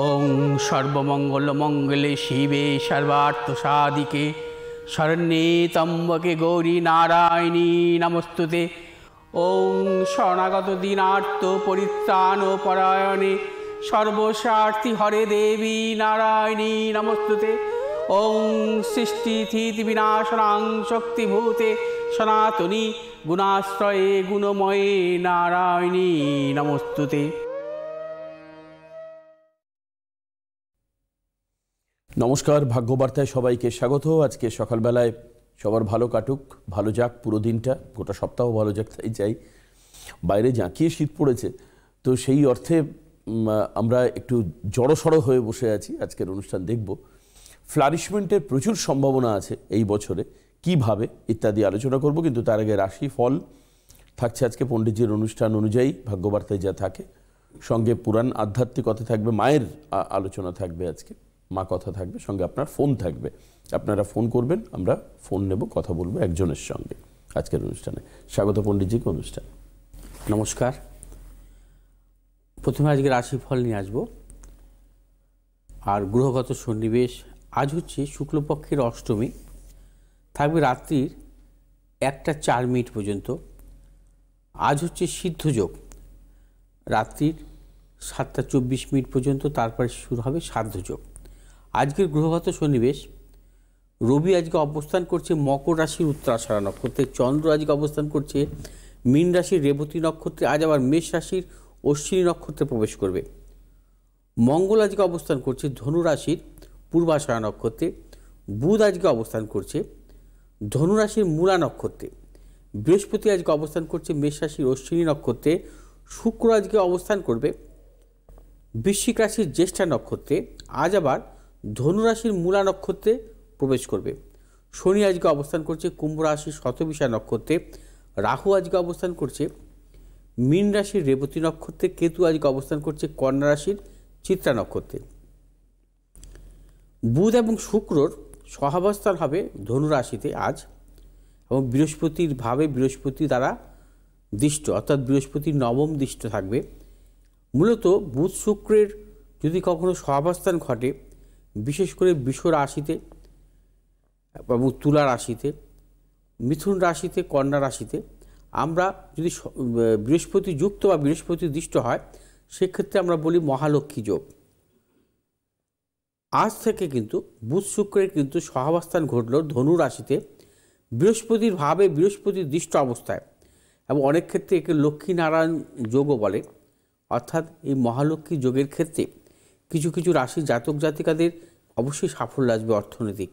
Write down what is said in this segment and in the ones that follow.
ওং সর্বমঙ্গলমঙ্গলে শিবে সর্বার্থসাধিকে শরণ্যে ত্র্যম্বকে গৌরী নারায়ণী নমস্তুতে। ওং শরণাগত দীনার্ত পরিত্রাণ পরায়ণে সর্বস্বার্থী হরে দেবী নারায়ণী নমস্তুতে। ওং সৃষ্টিস্থিতি বিনাশনাং শক্তিভূতে সনাতনী গুণাশ্রয়ে গুণময়ে নারায়ণী নমস্তুতে। নমস্কার, ভাগ্যবার্তায় সবাইকে স্বাগত। আজকে সকালবেলায় সবার ভালো কাটুক, ভালো যাক পুরো দিনটা, গোটা সপ্তাহ ভালো যাক তাই চাই। বাইরে জাঁকিয়ে শীত পড়েছে, তো সেই অর্থে আমরা একটু জড়সড় হয়ে বসে আছি। আজকের অনুষ্ঠান দেখব, ফ্লারিশমেন্টের প্রচুর সম্ভাবনা আছে এই বছরে, কিভাবে ইত্যাদি আলোচনা করব। কিন্তু তার আগে রাশি ফল থাকছে আজকে পণ্ডিতজির অনুষ্ঠান অনুযায়ী, ভাগ্যবার্তায় যা থাকে। সঙ্গে পুরাণ আধ্যাত্মিকতা থাকবে, মায়ের আলোচনা থাকবে আজকে, মা কথা থাকবে, সঙ্গে আপনার ফোন থাকবে। আপনারা ফোন করবেন, আমরা ফোন নেব, কথা বলবো একজনের সঙ্গে আজকের অনুষ্ঠানে। স্বাগত পণ্ডিতজিকে অনুষ্ঠান। নমস্কার। প্রথমে আজকে রাশিফল নিয়ে আসবো আর গ্রহগত সন্নিবেশ। আজ হচ্ছে শুক্লপক্ষের অষ্টমী, থাকবে রাত্রির 1টা 4 মিনিট পর্যন্ত। আজ হচ্ছে সিদ্ধযোগ রাত্রির 7টা 24 মিনিট পর্যন্ত, তারপরে শুরু হবে সাধ্যযোগ। আজকের গ্রহগত সন্নিবেশ, রবি আজকে অবস্থান করছে মকর রাশির উত্তরাষাঢ়া নক্ষত্রে, চন্দ্র আজকে অবস্থান করছে মীন রাশির রেবতী নক্ষত্রে, আজ আবার মেষ রাশির অশ্বিনী নক্ষত্রে প্রবেশ করবে। মঙ্গল আজকে অবস্থান করছে ধনু রাশির পূর্বাষাঢ়া নক্ষত্রে, বুধ আজকে অবস্থান করছে ধনু রাশির মূলা নক্ষত্রে, বৃহস্পতি আজকে অবস্থান করছে মেষ রাশির অশ্বিনী নক্ষত্রে, শুক্র আজকে অবস্থান করবে বৃশ্চিক রাশির জ্যেষ্ঠা নক্ষত্রে, আজ আবার ধনু রাশির মূলা নক্ষত্রে প্রবেশ করবে। শনি আজকে অবস্থান করছে কুম্ভ রাশির শতবিশা নক্ষত্রে, রাহু আজকে অবস্থান করছে মীন রাশির রেবতী নক্ষত্রে, কেতু আজকে অবস্থান করছে কন্যা রাশির চিত্রা নক্ষত্রে। বুধ এবং শুক্রর সহাবস্থান হবে ধনু রাশিতে আজ, এবং বৃহস্পতির ভাবে বৃহস্পতি দ্বারা দৃষ্ট, অর্থাৎ বৃহস্পতির নবম দৃষ্ট থাকবে। মূলত বুধ শুক্রের যদি কখনো সহাবস্থান ঘটে, বিশেষ করে বৃষ রাশিতে এবং তুলা রাশিতে, মিথুন রাশিতে, কন্যা রাশিতে, আমরা যদি বৃহস্পতি যুক্ত বা বৃহস্পতি দৃষ্ট হয়, সেক্ষেত্রে আমরা বলি মহালক্ষ্মী যোগ। আজ থেকে কিন্তু বুধ শুক্রের কিন্তু সহাবস্থান ঘটল ধনু রাশিতে বৃহস্পতির ভাবে বৃহস্পতির দৃষ্ট অবস্থায়, এবং অনেক ক্ষেত্রে একে লক্ষ্মীনারায়ণ যোগও বলে। অর্থাৎ এই মহালক্ষ্মী যোগের ক্ষেত্রে কিছু কিছু রাশির জাতক জাতিকাদের অবশ্যই সাফল্য আসবে অর্থনৈতিক,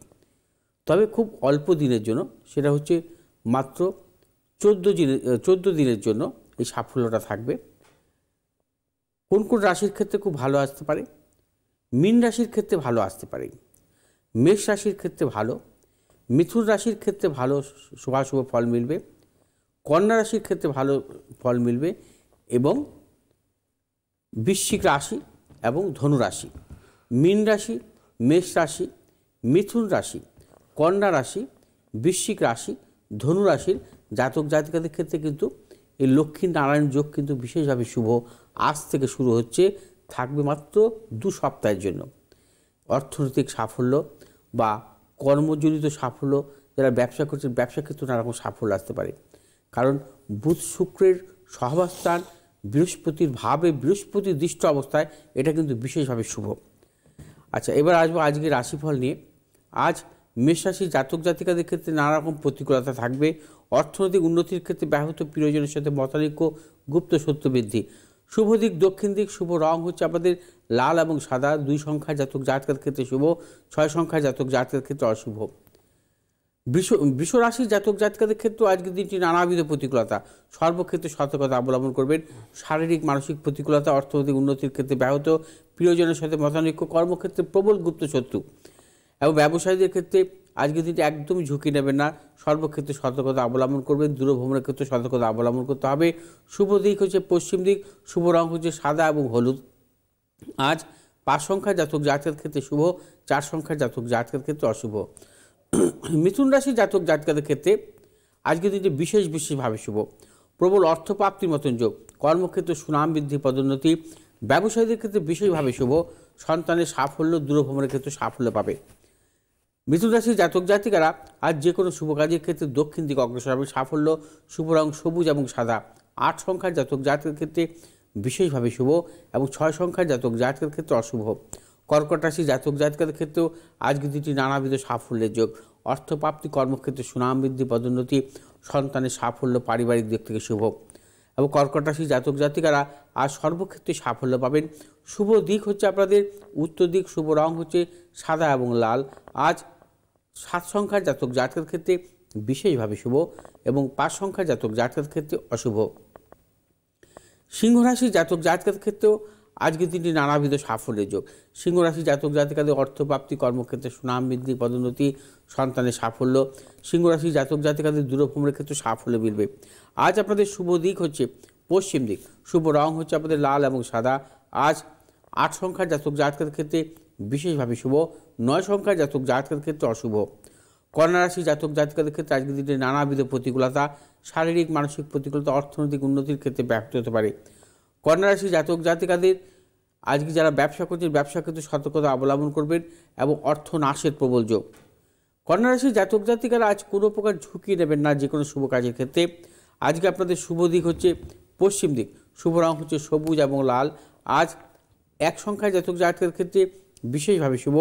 তবে খুব অল্প দিনের জন্য, সেটা হচ্ছে মাত্র 14 দিনের জন্য এই সাফল্যটা থাকবে। কোন কোন রাশির ক্ষেত্রে খুব ভালো আসতে পারে? মীন রাশির ক্ষেত্রে ভালো আসতে পারে, মেষ রাশির ক্ষেত্রে ভালো, মিথুন রাশির ক্ষেত্রে ভালো শুভাশুভ ফল মিলবে, কন্যা রাশির ক্ষেত্রে ভালো ফল মিলবে, এবং বৃশ্চিক রাশি এবং ধনু রাশি, মীন রাশি, মেষ রাশি, মিথুন রাশি, কন্যা রাশি, বৃশ্চিক রাশি, ধনু রাশির জাতক জাতিকাদের ক্ষেত্রে কিন্তু এই লক্ষ্মী নারায়ণ যোগ কিন্তু বিশেষভাবে শুভ। আজ থেকে শুরু হচ্ছে, থাকবে মাত্র 2 সপ্তাহের জন্য। অর্থনৈতিক সাফল্য বা কর্মজনিত সাফল্য, যারা ব্যবসা করছেন ব্যবসা ক্ষেত্রে নানা রকম সাফল্য আসতে পারে, কারণ বুধ শুক্রের সহাবস্থান বৃহস্পতির ভাবে বৃহস্পতির দৃষ্ট অবস্থায়, এটা কিন্তু বিশেষভাবে শুভ। আচ্ছা, এবার আসবো আজকে রাশিফল নিয়ে। আজ মেষ রাশির জাতক জাতিকাদের ক্ষেত্রে নানা রকম প্রতিকূলতা থাকবে। অর্থনৈতিক উন্নতির ক্ষেত্রে ব্যাহত প্রিয়জনের সাথে মতানৈক্য, গুপ্ত সত্য বৃদ্ধি। শুভ দিক দক্ষিণ দিক, শুভ রং হচ্ছে আমাদের লাল এবং সাদা। 2 সংখ্যার জাতক জাতকের ক্ষেত্রে শুভ, 6 সংখ্যার জাতক জাতকের ক্ষেত্রে অশুভ। বৃষ রাশির জাতক জাতিকাদের ক্ষেত্রে আজকের দিনটি নানাবিধ প্রতিকূলতা, সর্বক্ষেত্রে সতর্কতা অবলম্বন করবেন। শারীরিক মানসিক প্রতিকূলতা, অর্থনৈতিক উন্নতির ক্ষেত্রে ব্যাহত প্রিয়জনের সাথে মতানৈক্য, কর্মক্ষেত্রে প্রবল গুপ্ত শত্রু, এবং ব্যবসায়ীদের ক্ষেত্রে আজকের দিনটি একদমই ঝুঁকি নেবেন না, সর্বক্ষেত্রে সতর্কতা অবলম্বন করবেন। দূরভ্রমণের ক্ষেত্রে সতর্কতা অবলম্বন করতে হবে। শুভ দিক হচ্ছে পশ্চিম দিক, শুভ রং হচ্ছে সাদা এবং হলুদ। আজ 5 সংখ্যার জাতক জাতকের ক্ষেত্রে শুভ, 4 সংখ্যার জাতক জাতকের ক্ষেত্রে অশুভ। মিথুন রাশির জাতক জাতিকাদের ক্ষেত্রে আজকের দিনটি বিশেষভাবে শুভ। প্রবল অর্থপ্রাপ্তির মতন যোগ, কর্মক্ষেত্রে সুনাম বৃদ্ধি, পদোন্নতি, ব্যবসায়ীদের ক্ষেত্রে বিশেষভাবে শুভ, সন্তানের সাফল্য, দূরভ্রমণের ক্ষেত্রে সাফল্য পাবে। মিথুন রাশির জাতক জাতিকারা আজ যে কোনো শুভ কাজের ক্ষেত্রে দক্ষিণ দিকে অগ্রসর হবে। সাফল্য, শুভ রং সবুজ এবং সাদা। 8 সংখ্যার জাতক জাতকের ক্ষেত্রে বিশেষভাবে শুভ এবং 6 সংখ্যার জাতক জাতকের ক্ষেত্রে অশুভ। কর্কট রাশি জাতক জাতিকাদের ক্ষেত্রেও আজকে দুটি নানাবিধ সাফল্যের যোগ। অর্থপ্রাপ্তি, কর্মক্ষেত্রে সুনাম বৃদ্ধি, পদোন্নতি, সন্তানের সাফল্য, পারিবারিক দিক থেকে শুভ। এবং কর্কট রাশি জাতক জাতিকারা আজ সর্বক্ষেত্রে সাফল্য পাবেন। শুভ দিক হচ্ছে আপনাদের উত্তর দিক, শুভ রং হচ্ছে সাদা এবং লাল। আজ 7 সংখ্যার জাতক জাতকের ক্ষেত্রে বিশেষভাবে শুভ এবং 5 সংখ্যার জাতক জাতকের ক্ষেত্রে অশুভ। সিংহ রাশি জাতক জাতকের ক্ষেত্রেও আজকে দিনটি নানাবিধ সাফল্যের যোগ। সিংহ রাশি জাতক জাতিকাদের অর্থপ্রাপ্তি, কর্মক্ষেত্রে সুনাম বৃদ্ধি, পদোন্নতি, সন্তানের সাফল্য। সিংহ রাশি জাতক জাতিকাদের দূরভ্রমণের ক্ষেত্রে সাফল্য মিলবে। আজ আপনাদের শুভ দিক হচ্ছে পশ্চিম দিক, শুভ রং হচ্ছে আপনাদের লাল এবং সাদা। আজ 8 সংখ্যার জাতক জাতকের ক্ষেত্রে বিশেষভাবে শুভ, 9 সংখ্যার জাতক জাতকের ক্ষেত্রে অশুভ। কন্যা রাশি জাতক জাতিকাদের ক্ষেত্রে আজকে দিনটি নানাবিধ প্রতিকূলতা, শারীরিক মানসিক প্রতিকূলতা, অর্থনৈতিক উন্নতির ক্ষেত্রে ব্যাহত হতে পারে। কন্যা রাশি জাতক জাতিকাদের আজকে যারা ব্যবসা করছেন, ব্যবসা ক্ষেত্রে সতর্কতা অবলম্বন করবেন এবং অর্থ নাশের প্রবল যোগ। কন্যা রাশি জাতক জাতিকারা আজ কোনো প্রকার ঝুঁকি নেবেন না যে কোনো শুভ কাজের ক্ষেত্রে। আজকে আপনাদের শুভ দিক হচ্ছে পশ্চিম দিক, শুভ রং হচ্ছে সবুজ এবং লাল। আজ 1 সংখ্যার জাতক জাতকের ক্ষেত্রে বিশেষভাবে শুভ,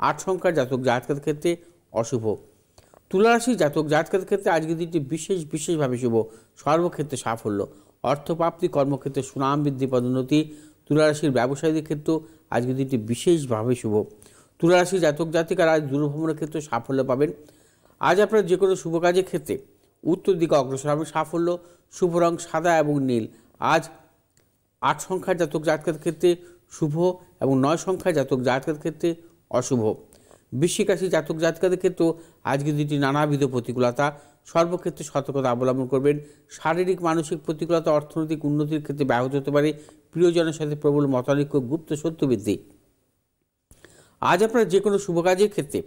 8 সংখ্যার জাতক জাতকের ক্ষেত্রে অশুভ। তুলা রাশি জাতক জাতকের ক্ষেত্রে আজকের দিনটি বিশেষভাবে শুভ, সর্বক্ষেত্রে সাফল্য, অর্থপ্রাপ্তি, কর্মক্ষেত্রে সুনাম বৃদ্ধি, পদোন্নতি। তুলা রাশির ব্যবসায়ীদের ক্ষেত্রেও আজকের দিনটি বিশেষভাবে শুভ। তুলা রাশি জাতক জাতিকারা আজ দূরভ্রমণের ক্ষেত্রে সাফল্য পাবেন। আজ আপনার যে কোনো শুভ কাজের ক্ষেত্রে উত্তর দিকে অগ্রসর হবে। সাফল্য, শুভ রং সাদা এবং নীল। আজ 8 সংখ্যার জাতক জাতকের ক্ষেত্রে শুভ এবং 9 সংখ্যার জাতক জাতকের ক্ষেত্রে অশুভ। বৃশ্চিক রাশি জাতক জাতিকাদের ক্ষেত্রেও আজকে দুটি নানাবিধ প্রতিকূলতা, সর্বক্ষেত্রে সতর্কতা অবলম্বন করবেন। শারীরিক মানসিক প্রতিকূলতা, অর্থনৈতিক উন্নতির ক্ষেত্রে ব্যাহত হতে পারে। প্রিয়জনের সাথে প্রবল মতানৈক্য, গুপ্ত শত্রু বৃদ্ধি। আজ আপনার যে কোনো শুভ কাজের ক্ষেত্রে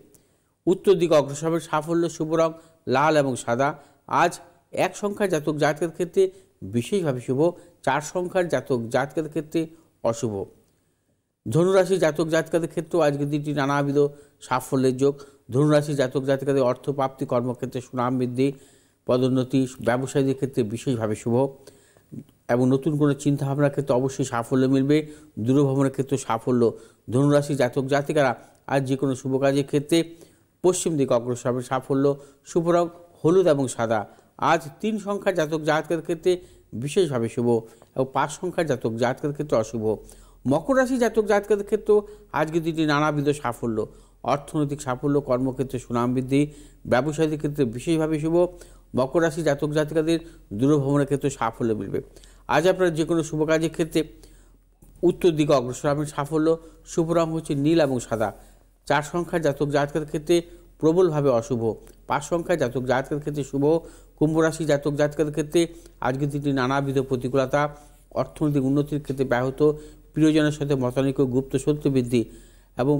উত্তর দিকে অগ্রসর হবে। সাফল্য, শুভ রং লাল এবং সাদা। আজ 1 সংখ্যার জাতক জাতকের ক্ষেত্রে বিশেষভাবে শুভ, 4 সংখ্যার জাতক জাতকের ক্ষেত্রে অশুভ। ধনুরাশি জাতক জাতিকাদের ক্ষেত্রেও আজকের দিনটি নানাবিধ সাফল্যের যোগ। ধনুরাশি জাতক জাতিকাদের অর্থপ্রাপ্তি, কর্মক্ষেত্রে সুনাম বৃদ্ধি, পদোন্নতি, ব্যবসায়ীদের ক্ষেত্রে বিশেষভাবে শুভ এবং নতুন কোনো চিন্তাভাবনার ক্ষেত্রে অবশ্যই সাফল্য মিলবে। দূরভ্রমণের ক্ষেত্রে সাফল্য। ধনুরাশি জাতক জাতিকারা আজ যে কোনো শুভ কাজের ক্ষেত্রে পশ্চিম দিকে অগ্রসর হবে। সাফল্য, শুভ রং হলুদ এবং সাদা। আজ 3 সংখ্যার জাতক জাতকের ক্ষেত্রে বিশেষভাবে শুভ এবং 5 সংখ্যার জাতক জাতকের ক্ষেত্রে অশুভ। মকর রাশি জাতক জাতকের ক্ষেত্রেও আজকে দিনটি নানাবিধ সাফল্য, অর্থনৈতিক সাফল্য, কর্মক্ষেত্রে সুনাম বৃদ্ধি, ব্যবসায়ীদের ক্ষেত্রে বিশেষভাবে শুভ। মকর রাশি জাতক জাতিকাদের দূরভ্রমণের ক্ষেত্রে সাফল্য মিলবে। আজ আপনার যে কোনো শুভ কাজের ক্ষেত্রে উত্তর দিকে অগ্রসর হবেন। সাফল্য, শুভ রং হচ্ছে নীল এবং সাদা। 4 সংখ্যার জাতক জাতকের ক্ষেত্রে প্রবলভাবে অশুভ, 5 সংখ্যার জাতক জাতকের ক্ষেত্রে শুভ। কুম্ভ রাশি জাতক জাতকের ক্ষেত্রে আজকের দিনটি নানাবিধ প্রতিকূলতা, অর্থনৈতিক উন্নতির ক্ষেত্রে ব্যাহত, প্রিয়জনের সাথে মতানৈক্য, গুপ্ত শত্রু বৃদ্ধি এবং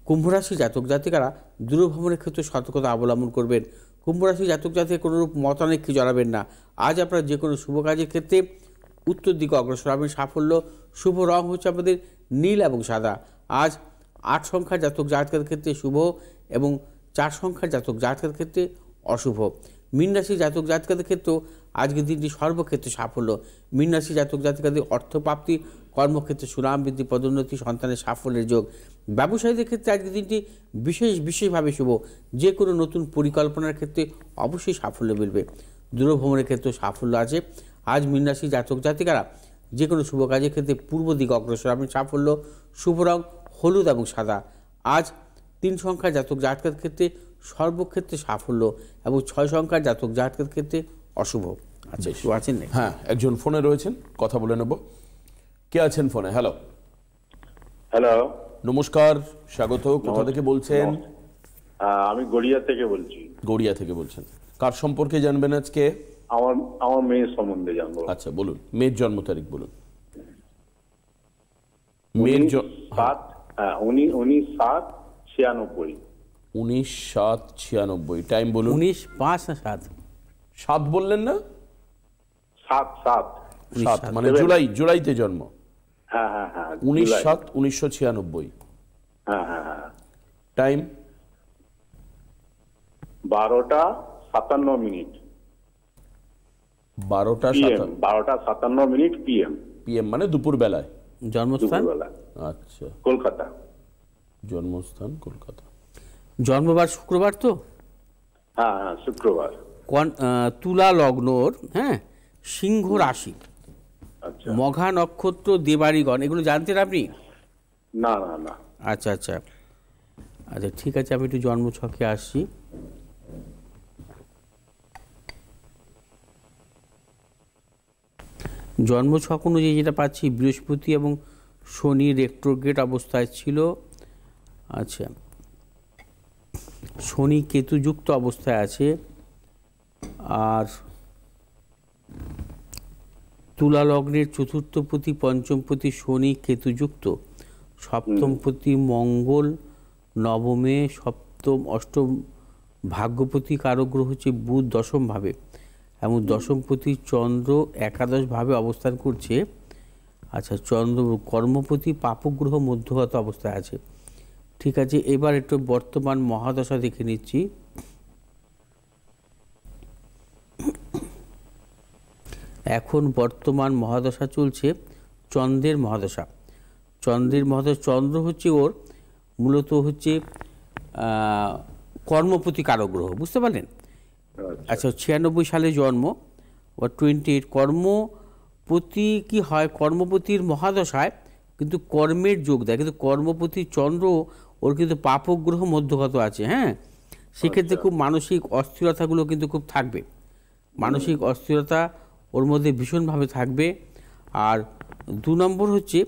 কুম্ভ রাশি জাতক জাতিকারা দূরভ্রমণের ক্ষেত্রে সতর্কতা অবলম্বন করবেন। কুম্ভ রাশি জাতক জাতিকে কোনোরূপ মতানৈক্যে জড়াবেন না। আজ আপনার যে কোনো শুভ কাজের ক্ষেত্রে উত্তর দিকে অগ্রসর হবেন। সাফল্য, শুভ রং হচ্ছে আপনাদের নীল এবং সাদা। আজ 8 সংখ্যার জাতক জাতকের ক্ষেত্রে শুভ এবং 4 সংখ্যার জাতক জাতকের ক্ষেত্রে অশুভ। মীন রাশি জাতক জাতিকাদের ক্ষেত্রেও আজকের দিনটি সর্বক্ষেত্রে সাফল্য। মীন রাশি জাতক জাতিকাদের অর্থপ্রাপ্তি, কর্মক্ষেত্রে সুনাম বৃদ্ধি, পদোন্নতি, সন্তানের সাফল্যের যোগ। ব্যবসায়ীদের ক্ষেত্রে আজকের দিনটি বিশেষভাবে শুভ। যে কোনো নতুন পরিকল্পনার ক্ষেত্রে অবশ্যই সাফল্য মিলবে। দূরভ্রমণের ক্ষেত্রে সাফল্য আছে। আজ মীন রাশি জাতক জাতিকারা যে কোনো শুভ কাজের ক্ষেত্রে পূর্ব দিকে অগ্রসর হবেন। সাফল্য, শুভ রং হলুদ এবং সাদা। আজ 3 সংখ্যার জাতক জাতকের ক্ষেত্রে সর্বক্ষেত্রে সাফল্য এবং 6 সংখ্যার জাতক জাতকের ক্ষেত্রে অশুভ। আচ্ছা, একটু আছেন না? হ্যাঁ, একজন ফোনে রয়েছেন, কথা বলে নেব। কে আছেন ফোনে? হ্যালো হ্যালো, নমস্কার, স্বাগত। কোথা থেকে বলছেন? আমি গড়িয়া থেকে বলছি। গড়িয়া থেকে বলছেন। কার সম্পর্কে জানবেন আজকে? আমার মেয়ের সম্বন্ধে জানবো। আচ্ছা বলুন, মেয়ের জন্ম তারিখ বলুন। মেয়ের 19/7/96। 19/7/96। টাইম বলুন। 19/5 না 7? 7 বললেন না? 7 7 মানে জুলাইতে জন্ম। হ্যাঁ হ্যাঁ হ্যাঁ 19/7/1996। হ্যাঁ হ্যাঁ হ্যাঁ টাইম 12:57 12:57 PM PM PM, মানে দুপুর বেলায়। জন্মস্থান? দুপুরবেলা। আচ্ছা, কলকাতা। জন্মস্থান কলকাতা। জন্মবার শুক্রবার তো? হ্যাঁ হ্যাঁ শুক্রবার। তুলা লগ্নর, হ্যাঁ, সিংহ রাশি, আচ্ছা মঘা নক্ষত্র, দেবাড়িগণ, এগুলো জানতেন আপনি? না না না আচ্ছা আচ্ছা আচ্ছা, ঠিক আছে, আমি একটু জন্মছকে আসছি। জন্মছক অনুযায়ী যেটা পাচ্ছি, বৃহস্পতি এবং শনি রেট্রোগ্রেড অবস্থায় ছিল। আচ্ছা, শনি কেতুযুক্ত অবস্থায় আছে। আর তুলা লগ্নের চতুর্থপতি, পঞ্চমপতি শনি কেতুযুক্ত, সপ্তমপতি মঙ্গল নবমে, সপ্তম অষ্টম ভাগ্যপতি কারক গ্রহ হচ্ছে বুধ দশম ভাবে, এবং দশমপতি চন্দ্র একাদশ ভাবে অবস্থান করছে। আচ্ছা, চন্দ্র কর্মপতি পাপগ্রহ মধ্যগত অবস্থায় আছে। ঠিক আছে, এবার একটু বর্তমান মহাদশা দেখে নিচ্ছি। এখন বর্তমান মহাদশা চলছে চন্দ্রের মহাদশা। চন্দ্রের মহাদশা, চন্দ্র হচ্ছে ওর মূলত হচ্ছে কর্মপতি কারক গ্রহ, বুঝতে পারলেন? আচ্ছা, 96 সালে জন্ম, বা 28। কর্মপতি কি হয়, কর্মপতির মহাদশায় কিন্তু কর্মের যোগ দেয়, কিন্তু কর্মপতি চন্দ্র ওর কিন্তু পাপগ্রহ মধ্যগত আছে। হ্যাঁ, সেক্ষেত্রে খুব মানসিক অস্থিরতাগুলো কিন্তু খুব থাকবে, মানসিক অস্থিরতা ওর মধ্যে ভীষণভাবে থাকবে। আর 2 নম্বর হচ্ছে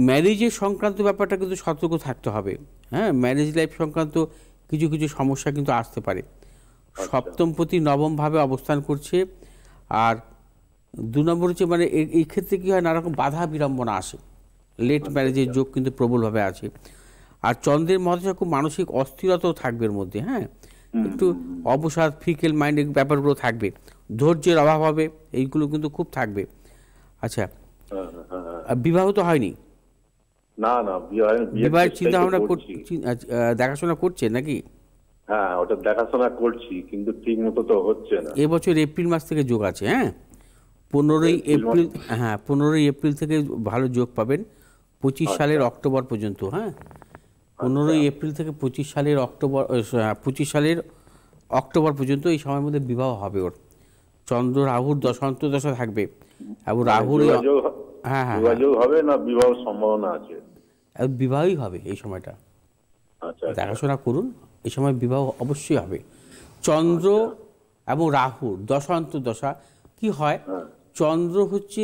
ম্যারেজের সংক্রান্ত ব্যাপারটা কিন্তু সতর্ক থাকতে হবে। হ্যাঁ, ম্যারেজ লাইফ সংক্রান্ত কিছু কিছু সমস্যা কিন্তু আসতে পারে। সপ্তমপতি নবমভাবে অবস্থান করছে। আর 2 নম্বর হচ্ছে মানে এই ক্ষেত্রে কী হয়, নানারকম বাধা বিড়ম্বনা আসে, লেট ম্যারেজের যোগ কিন্তু প্রবলভাবে আছে। আর চন্দ্রের মহাদশা খুব মানসিক অস্থিরতাও থাকবে এর মধ্যে। হ্যাঁ, একটু অবসাদ, ফিকেল মাইন্ডের ব্যাপারগুলো থাকবে, ধৈর্যের অভাব হবে, এইগুলো কিন্তু খুব থাকবে। আচ্ছা, বিবাহ তো হয়নি? না না বিবাহের চিন্তা ভাবনা দেখাশোনা করছে নাকি? হ্যাঁ, ওটা দেখাশোনা করছি, কিন্তু ঠিক মতো তো হচ্ছে না। এবছর এপ্রিল মাস থেকে যোগ আছে। হ্যাঁ, 15ই এপ্রিল, হ্যাঁ 15ই এপ্রিল থেকে ভালো যোগ পাবেন, 25 সালের অক্টোবর পর্যন্ত। হ্যাঁ, 15ই এপ্রিল থেকে 25 সালের অক্টোবর পর্যন্ত এই সময়ের মধ্যে বিবাহ হবে ওর। চন্দ্র রাহুর দশান্তদশা থাকবে, এবং রাহুর হ্যাঁ হ্যাঁ যোগাযোগ হবে না, বিবাহ সম্ভাবনা আছে? বিবাহই হবে এই সময়টা। আচ্ছা, দেখাশোনা করুন, এই সময় বিবাহ অবশ্যই হবে। চন্দ্র এবং রাহুর দশান্তদশা কি হয়, চন্দ্র হচ্ছে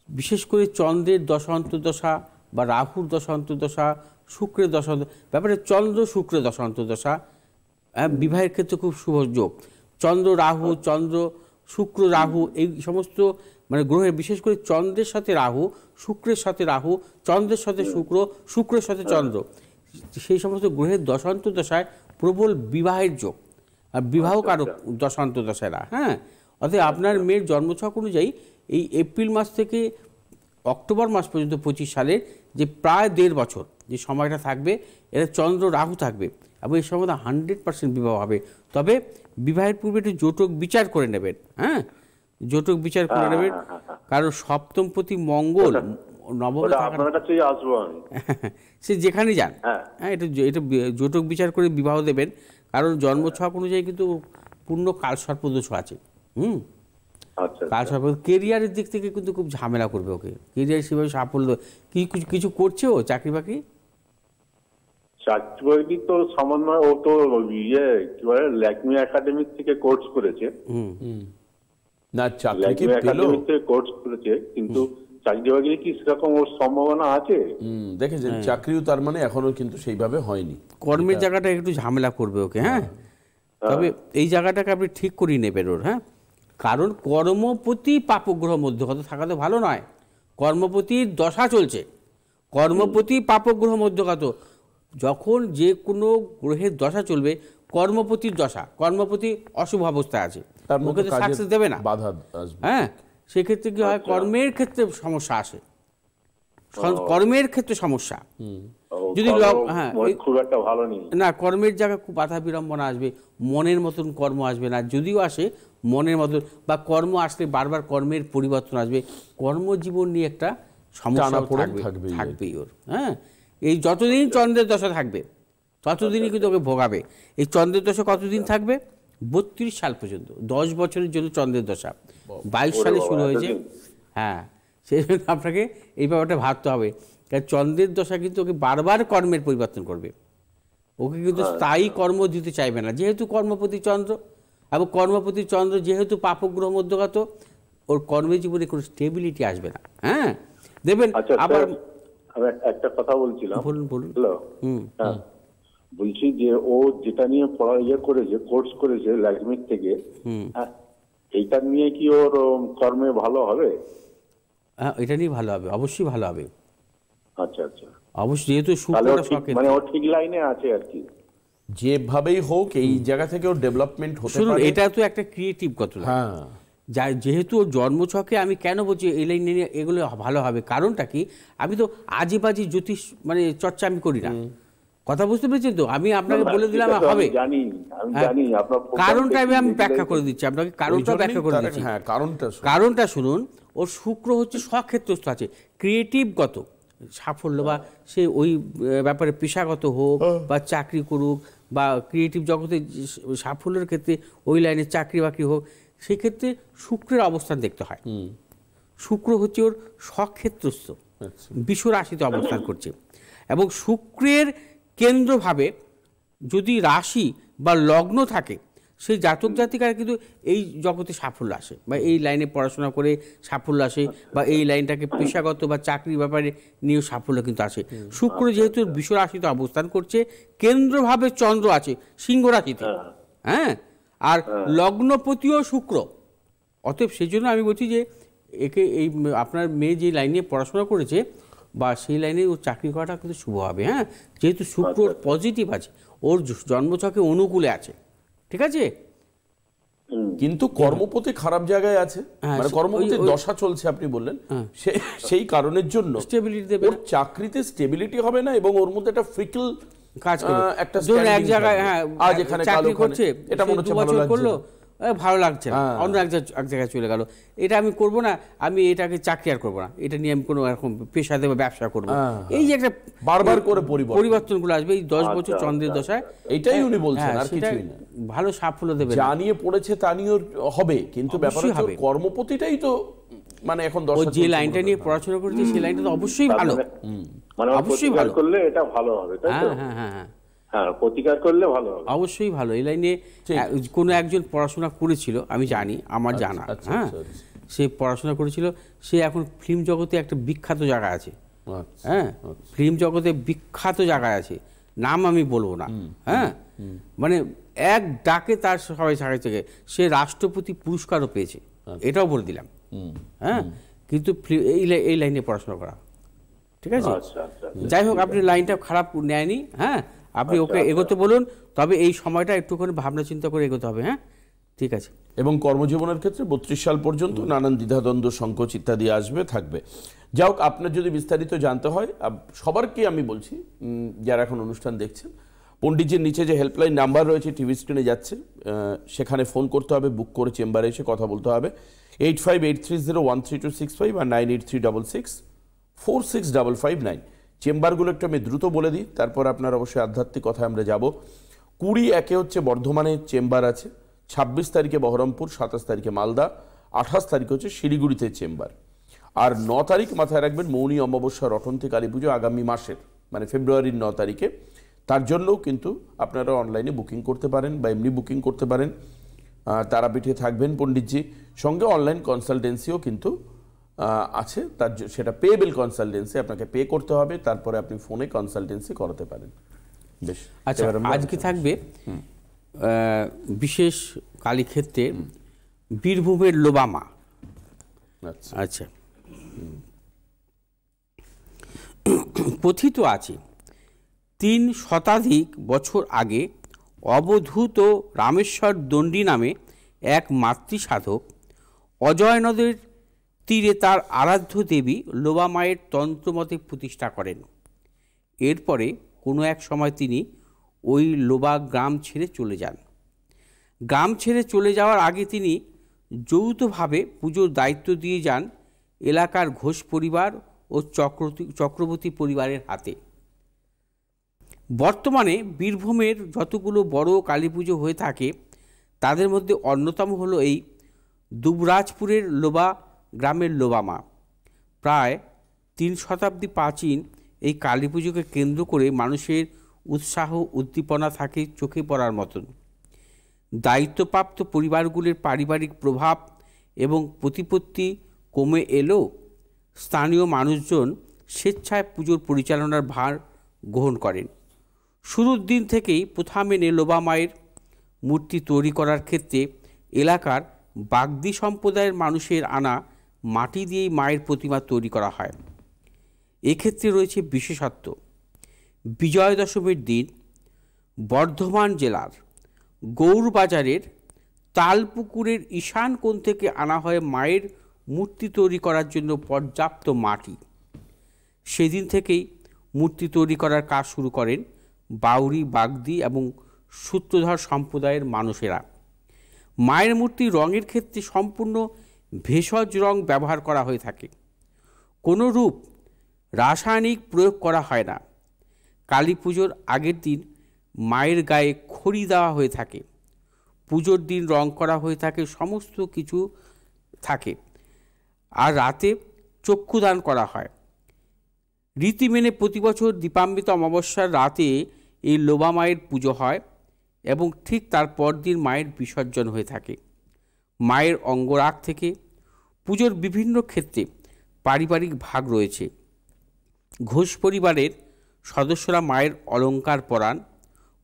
বিশেষ করে চন্দ্রের দশান্তদশা বা রাহুর দশান্তদশা, শুক্রের ব্যাপারে চন্দ্র শুক্রের দশান্তদশা বিবাহের ক্ষেত্রে খুব শুভ যোগ। চন্দ্র রাহু, চন্দ্র শুক্র রাহু, এই সমস্ত মানে গ্রহের, বিশেষ করে চন্দ্রের সাথে রাহু, শুক্রের সাথে রাহু, চন্দ্রের সাথে শুক্র, শুক্রের সাথে চন্দ্র, সেই সমস্ত গ্রহের দশান্তদশায় প্রবল বিবাহের যোগ, আর বিবাহ কারক দশান্তদশারা। হ্যাঁ, অর্থাৎ আপনার মেয়ের জন্মছক অনুযায়ী এই এপ্রিল মাস থেকে অক্টোবর মাস পর্যন্ত 25 সালের যে প্রায় 1.5 বছর যে সময়টা থাকবে, এটা চন্দ্র রাহু থাকবে, এবং এই সময় 100% বিবাহ হবে। তবে বিবাহের পূর্বে একটু জোটক বিচার করে নেবেন। হ্যাঁ, জোটক বিচার করে নেবেন, কারণ সপ্তমপতি মঙ্গল নবমে আপনার কাছেই আসবো আমি, সে যেখানে যান। হ্যাঁ, এটা জোটক বিচার করে বিবাহ দেবেন, কারণ জন্মছক অনুযায়ী কিন্তু পূর্ণ কালসর্পদোষ আছে। কালসর্প কেরিয়ারের দিক থেকে কিন্তু খুব ঝামেলা করবে ওকে, কেরিয়ার সেভাবে সাফল্য কিছু করছে ও, চাকরি বাকরি তো সামান্য, ও তো কি বলে ল্যাকমি একাডেমি থেকে কোর্স করেছে। না, চাকরি একাডেমি থেকে কোর্স করেছে, কিন্তু চাকরি বাকরি কি সেরকম ওর সম্ভাবনা আছে? দেখেছেন, চাকরিও তার মানে এখনো কিন্তু সেইভাবে হয়নি। কর্মের জায়গাটা একটু ঝামেলা করবে ওকে। হ্যাঁ, তবে এই জায়গাটাকে আপনি ঠিক করিয়ে নেবেন ওর। হ্যাঁ, কারণ কর্মপতি পাপগ্রহ মধ্যগত থাকা তো ভালো নয়, কর্মপতির দশা চলছে, কর্মপতি পাপগ্রহ মধ্যগত, যখন যে কোনো গ্রহের দশা চলবে, কর্মপতির দশা, কর্মপতি অশুভ অবস্থায় আছে, ওকে তো সাকসেস দেবে না। বাধা আসবে। হ্যাঁ, সেক্ষেত্রে কি হয়, কর্মের ক্ষেত্রে সমস্যা আসে, কর্মের ক্ষেত্রে সমস্যা। যদি হ্যাঁ, খুব একটা ভালো নেই না, কর্মের জায়গায় খুব বাধা বিড়ম্বনা আসবে, মনের মতন কর্ম আসবে না, যদিও আসে মনের মতন, বা কর্ম আসলে বারবার কর্মের পরিবর্তন আসবে, কর্মজীবন নিয়ে একটা সমস্যা থাকবেই ওর। হ্যাঁ, এই যতদিন চন্দ্রের দশা থাকবে ততদিনই কিন্তু ওকে ভোগাবে। এই চন্দ্রের দশা কতদিন থাকবে? 32 সাল পর্যন্ত, 10 বছরের জন্য চন্দ্রের দশা। 22 সালে শুরু হয়েছে। হ্যাঁ, সেই জন্য আপনাকে এই ব্যাপারটা ভাবতে হবে, কারণ চন্দ্রের দশা কিন্তু ওকে বারবার কর্মের পরিবর্তন করবে, ওকে কিন্তু স্থায়ী কর্ম দিতে চাইবে না, যেহেতু কর্মপতি চন্দ্র, এবং কর্মপতি চন্দ্র যেহেতু পাপগ্রহ মধ্যগত, ওর কর্মজীবনে কোনো স্টেবিলিটি আসবে না। হ্যাঁ, দেখবেন। আবার একটা কথা বলছিলাম। বলুন। হ্যালো, বলছি যে ও যেটা নিয়ে করেছে, কোর্স করেছে ল্যাকমিক থেকে, এইটা নিয়ে কি ওর কর্মে ভালো হবে? হ্যাঁ, এটা নিয়ে ভালো হবে, অবশ্যই ভালো হবে। আচ্ছা আচ্ছা, অবশ্যই, যেহেতু মানে ও ঠিক লাইনে আছে আর কি, যেভাবেই হোক এই জায়গা থেকে ওর ডেভেলপমেন্ট হতে পারে। এটা তো একটা ক্রিয়েটিভ কথা। হ্যাঁ, যেহেতু ওর জন্মছকে, আমি কেন বলছি এই লাইন নিয়ে এগুলো ভালো হবে, কারণটা কি, আমি তো আজে বাজে জ্যোতিষ মানে চর্চা আমি করি না, কথা বুঝতে পেরেছেন তো? আমি আপনাকে বলে দিলাম হবে, কারণটা আমি ব্যাখ্যা করে দিচ্ছি আপনাকে, কারণটা ব্যাখ্যা করে দিচ্ছি। কারণটা শুনুন, ওর শুক্র হচ্ছে স্বক্ষেত্রস্থ আছে, ক্রিয়েটিভগত সাফল্য, বা সে ওই ব্যাপারে পেশাগত হোক বা চাকরি করুক, বা ক্রিয়েটিভ জগতে সাফল্যের ক্ষেত্রে ওই লাইনে চাকরি বাকরি হোক, সেক্ষেত্রে শুক্রের অবস্থান দেখতে হয়। শুক্র হচ্ছে ওর স্বক্ষেত্রস্থ, বিষ রাশিতে অবস্থান করছে, এবং শুক্রের কেন্দ্রভাবে যদি রাশি বা লগ্ন থাকে, সেই জাতক জাতিকারা কিন্তু এই জগতে সাফল্য আসে, বা এই লাইনে পড়াশোনা করে সাফল্য আসে, বা এই লাইনটাকে পেশাগত বা চাকরির ব্যাপারে নিয়েও সাফল্য কিন্তু আসে। শুক্র যেহেতু বিষ রাশিতে অবস্থান করছে, কেন্দ্রভাবে চন্দ্র আছে সিংহ রাশিতে, হ্যাঁ, আর লগ্নপতিও শুক্র, অতএব সেই জন্য আমি বলছি যে একে এই আপনার মেয়ে যে লাইনে পড়াশোনা করেছে বা সেই লাইনে ওর চাকরি করাটা কিন্তু শুভ হবে। হ্যাঁ, যেহেতু শুক্র পজিটিভ আছে, ওর জন্মছকে অনুকূলে আছে, ঠিক আছে, কিন্তু কর্মপতি খারাপ জায়গায় আছে, মানে কর্মপতি দশা চলছে আপনি বললেন, সেই কারণের জন্য স্টেবিলিটি দেবে, ওর চাকরিতে স্টেবিলিটি হবে না, এবং ওর মধ্যে একটা ফ্রিকল কাজ করবে, একটা এক জায়গায়, হ্যাঁ, আজ এখানে চাকরি করছে, এটা মনে হচ্ছে ভালো লাগছে, ভালো লাগছে না, অন্য এক জায়গায় চলে গেল, এটা আমি করব না, আমি এটাকে চাকরি আর করবো না, এটা নিয়ে আমি কোনো এরকম পেশাতে বা ব্যবসা করবো, এই যে একটা বারবার করে পরিবর্তনগুলো আসবে এই 10 বছর চন্দ্রের দশায়, এইটাই উনি বলছেন, আর কিছুই না, ভালো সাফল্য দেবে, যা নিয়ে পড়েছে তা নিয়ে হবে, কিন্তু ব্যাপারটা হচ্ছে কর্মপতিটাই তো, মানে এখন যে লাইনটা নিয়ে পড়াশোনা করছে সেই লাইনটা তো অবশ্যই ভালো, মানে অবশ্যই ভালো করলে এটা ভালো হবে, তাই তো? হ্যাঁ হ্যাঁ হ্যাঁ, হ্যাঁ, প্রতিকার করলে ভালো হবে, অবশ্যই ভালো। এই লাইনে কোনো একজন পড়াশোনা করেছিল, আমি জানি, আমার জানা, হ্যাঁ, সে পড়াশোনা করেছিল, সে এখন ফিল্ম জগতে একটা বিখ্যাত জায়গা আছে, হ্যাঁ, ফিল্ম জগতে বিখ্যাত জায়গায় আছে, নাম আমি বলবো না, হ্যাঁ, মানে এক ডাকে তার সবাই সাথে থেকে সে রাষ্ট্রপতি পুরস্কারও পেয়েছে, এটাও বলে দিলাম, হ্যাঁ, কিন্তু এই লাইনে পড়াশোনা করা, ঠিক আছে। যাই হোক, আপনি লাইনটা খারাপ নেয়নি, হ্যাঁ, আপনি ওকে এগোতে বলুন, তবে এই সময়টা একটুখানি ভাবনা চিন্তা করে এগোতে হবে, হ্যাঁ, ঠিক আছে। এবং কর্মজীবনের ক্ষেত্রে 32 সাল পর্যন্ত নানান দ্বিধাদ্বন্দ্ব, সংকোচ ইত্যাদি আসবে, থাকবে। যাই হোক, আপনার যদি বিস্তারিত জানতে হয়, সবারকে আমি বলছি যারা এখন অনুষ্ঠান দেখছেন, পণ্ডিতজির নিচে যে হেল্পলাইন নাম্বার রয়েছে টিভি স্ক্রিনে যাচ্ছে, সেখানে ফোন করতে হবে, বুক করে চেম্বারে এসে কথা বলতে হবে, 8583013265 আর 9836646559। চেম্বারগুলো একটু আমি দ্রুত বলে দিই, তারপর আপনার অবশ্যই আধ্যাত্মিক কথায় আমরা যাব। 20-1 হচ্ছে বর্ধমানে চেম্বার আছে, 26 তারিখে বহরমপুর, 27 তারিখে মালদা, 28 তারিখ হচ্ছে শিলিগুড়িতে চেম্বার, আর 9 তারিখ মাথায় রাখবেন মৌনী অমাবস্যা রটন্তি কালী পুজো আগামী মাসের, মানে ফেব্রুয়ারির 9 তারিখে। তার জন্যও কিন্তু আপনারা অনলাইনে বুকিং করতে পারেন বা এমনি বুকিং করতে পারেন। তারাপীঠে থাকবেন পণ্ডিতজি, সঙ্গে অনলাইন কনসালটেন্সিও কিন্তু আছে, তার সেটা পেয়েবল কনসালটেন্সি, আপনাকে পে করতে হবে, তারপরে আপনি ফোনে কনসালটেন্সি করাতে পারেন। বেশ, আচ্ছা, আজকে থাকবে বিশেষ কালীক্ষেত্রে বীরভূমের লোবামা। আচ্ছা, কথিত আছে 3 শতাধিক বছর আগে অবধূত রামেশ্বর দণ্ডী নামে এক মাতৃসাধক অজয় নদের তীরে তার আরাধ্য দেবী লোবা মায়ের তন্ত্রমতে প্রতিষ্ঠা করেন। এরপরে কোনো এক সময় তিনি ওই লোবা গ্রাম ছেড়ে চলে যান। গ্রাম ছেড়ে চলে যাওয়ার আগে তিনি যৌথভাবে পুজোর দায়িত্ব দিয়ে যান এলাকার ঘোষ পরিবার ও চক্রবর্তী পরিবারের হাতে। বর্তমানে বীরভূমের যতগুলো বড় কালী পুজো হয়ে থাকে তাদের মধ্যে অন্যতম হলো এই দুবরাজপুরের লোবা গ্রামের লোবা মা। প্রায় 3 শতাব্দী প্রাচীন এই কালী পুজোকে কেন্দ্র করে মানুষের উৎসাহ উদ্দীপনা থাকে চোখে পড়ার মতন। দায়িত্বপ্রাপ্ত পরিবারগুলির পারিবারিক প্রভাব এবং প্রতিপত্তি কমে এলেও স্থানীয় মানুষজন স্বেচ্ছায় পুজোর পরিচালনার ভার গ্রহণ করেন। শুরুর দিন থেকেই প্রথা মেনে লোবা মায়ের মূর্তি তৈরি করার ক্ষেত্রে এলাকার বাগদি সম্প্রদায়ের মানুষের আনা মাটি দিয়েই মায়ের প্রতিমা তৈরি করা হয়। এক্ষেত্রে রয়েছে বিশেষত্ব। বিজয়া দশমীর দিন বর্ধমান জেলার গৌরবাজারের তালপুকুরের ঈশান কোণ থেকে আনা হয় মায়ের মূর্তি তৈরি করার জন্য পর্যাপ্ত মাটি। সেদিন থেকেই মূর্তি তৈরি করার কাজ শুরু করেন বাউরি, বাগদি এবং সূত্রধর সম্প্রদায়ের মানুষেরা। মায়ের মূর্তি রঙের ক্ষেত্রে সম্পূর্ণ ভেষজ রং ব্যবহার করা হয়ে থাকে। কোনো রূপ রাসায়নিক প্রয়োগ করা হয় না। কালী পুজোর আগের দিন মায়ের গায়ে খড়ি দেওয়া হয়ে থাকে। পুজোর দিন রং করা হয়ে থাকে, সমস্ত কিছু থাকে, আর রাতে চক্ষুদান করা হয়। রীতি মেনে প্রতি বছর দীপান্বিত অমাবস্যার রাতে এই লোবা মায়ের পুজো হয় এবং ঠিক তার পরদিন মায়ের বিসর্জন হয়ে থাকে। মায়ের অঙ্গরাগ থেকে পুজোর বিভিন্ন ক্ষেত্রে পারিবারিক ভাগ রয়েছে। ঘোষ পরিবারের সদস্যরা মায়ের অলঙ্কার পরান।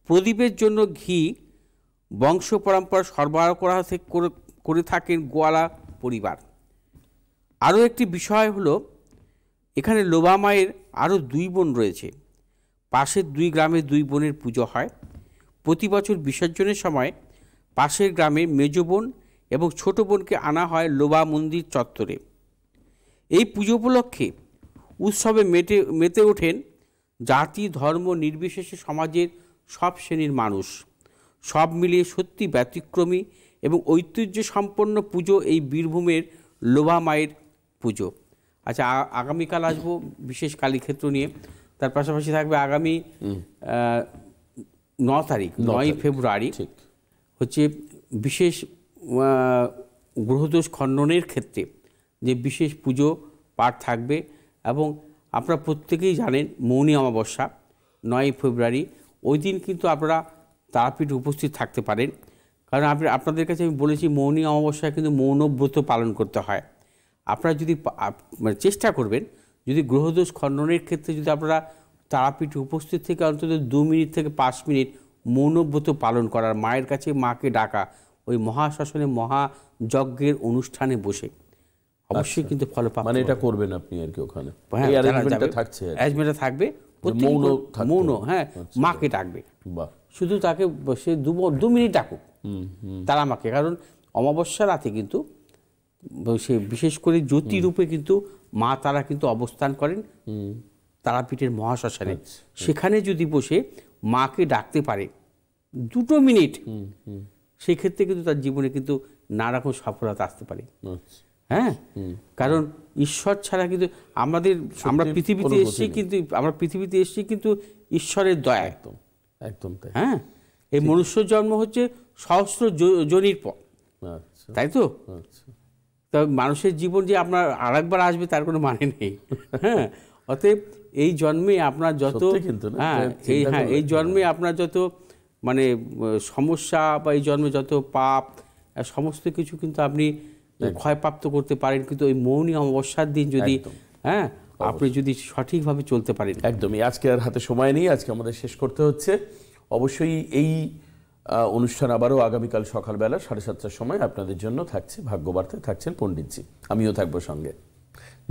প্রদীপের জন্য ঘি বংশ পরম্পরা সরবরাহ করে থাকেন গোয়ালা পরিবার। আরও একটি বিষয় হলো, এখানে লোবা মায়ের আরও 2 বোন রয়েছে। পাশের 2 গ্রামে 2 বোনের পুজো হয়। প্রতি বছর বিসর্জনের সময় পাশের গ্রামে মেজ বোন এবং ছোট বোনকে আনা হয় লোবা মন্দির চত্বরে। এই পুজো উপলক্ষে উৎসবে মেতে ওঠেন জাতি ধর্ম নির্বিশেষে সমাজের সব শ্রেণীর মানুষ। সব মিলিয়ে সত্যি ব্যতিক্রমী এবং ঐতিহ্য সম্পন্ন পুজো এই বীরভূমের লোবা মায়ের পুজো। আচ্ছা, আগামীকাল আসবো বিশেষ কালীক্ষেত্র নিয়ে। তার পাশাপাশি থাকবে আগামী 9 তারিখ 9 ফেব্রুয়ারি হচ্ছে বিশেষ গ্রহদোষ খণ্ডনের ক্ষেত্রে যে বিশেষ পুজো পাঠ থাকবে। এবং আপনারা প্রত্যেকেই জানেন মৌনী অমাবস্যা 9 ফেব্রুয়ারি, ওই দিন কিন্তু আপনারা তারাপীঠে উপস্থিত থাকতে পারেন। কারণ আপনাদের কাছে আমি বলেছি মৌনী অমাবস্যায় কিন্তু মৌনব্রত পালন করতে হয়। আপনারা যদি চেষ্টা করবেন, যদি গ্রহদোষ খণ্ডনের ক্ষেত্রে যদি আপনারা তারাপীঠে উপস্থিত থেকে অন্তত 2 মিনিট থেকে 5 মিনিট মৌনব্রত পালন করার, মায়ের কাছে মাকে ডাকা, ওই মহাশ্মশানে মহাযজ্ঞের অনুষ্ঠানে বসে অবশ্যই কিন্তু ফলপ্রাপ্ত। মানে এটা করবেন আপনি আর কি ওখানে? অ্যারেঞ্জমেন্টটা থাকবে, মৌন, হ্যাঁ, মাকে ডাকবে। শুধু তাকে সে 2 মিনিট ডাকুক তারা মাকে। কারণ অমাবস্যা রাতে কিন্তু সে বিশেষ করে জ্যোতি রূপে কিন্তু মা তারা কিন্তু অবস্থান করেন তারাপীঠের মহাশ্মশানে। সেখানে যদি বসে মাকে ডাকতে পারে 2 মিনিট, সেক্ষেত্রে কিন্তু তার জীবনে কিন্তু নানা রকম সফলতা আসতে পারে। হ্যাঁ, কারণ ঈশ্বর ছাড়া কিন্তু আমরা পৃথিবীতে এসেছি কিন্তু ঈশ্বরের দয়া। একদম তাই। হ্যাঁ, এই মনুষ্য জন্ম হচ্ছে সহস্র যোনির পর, তাই তো? তবে মানুষের জীবন যে আপনার আরেকবার আসবে তার কোনো মানে নেই। হ্যাঁ, অতএব এই জন্মে আপনার যত এই জন্মে আপনার যত মানে সমস্যা বা এই জন্মে যত পাপ সমস্ত কিছু কিন্তু আপনি ক্ষয়প্রাপ্ত করতে পারেন কিন্তু ওই মৌনী অমাবস্যার দিন যদি আপনি যদি সঠিকভাবে চলতে পারেন। একদমই। আজকে আর হাতে সময় নেই, আজকে আমাদের শেষ করতে হচ্ছে। অবশ্যই এই অনুষ্ঠান আবারও আগামীকাল সকালবেলা 7:30টার সময় আপনাদের জন্য থাকছে। ভাগ্যবার্তায় থাকছেন পণ্ডিতজি, আমিও থাকবো সঙ্গে।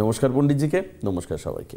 নমস্কার পণ্ডিতজিকে, নমস্কার সবাইকে।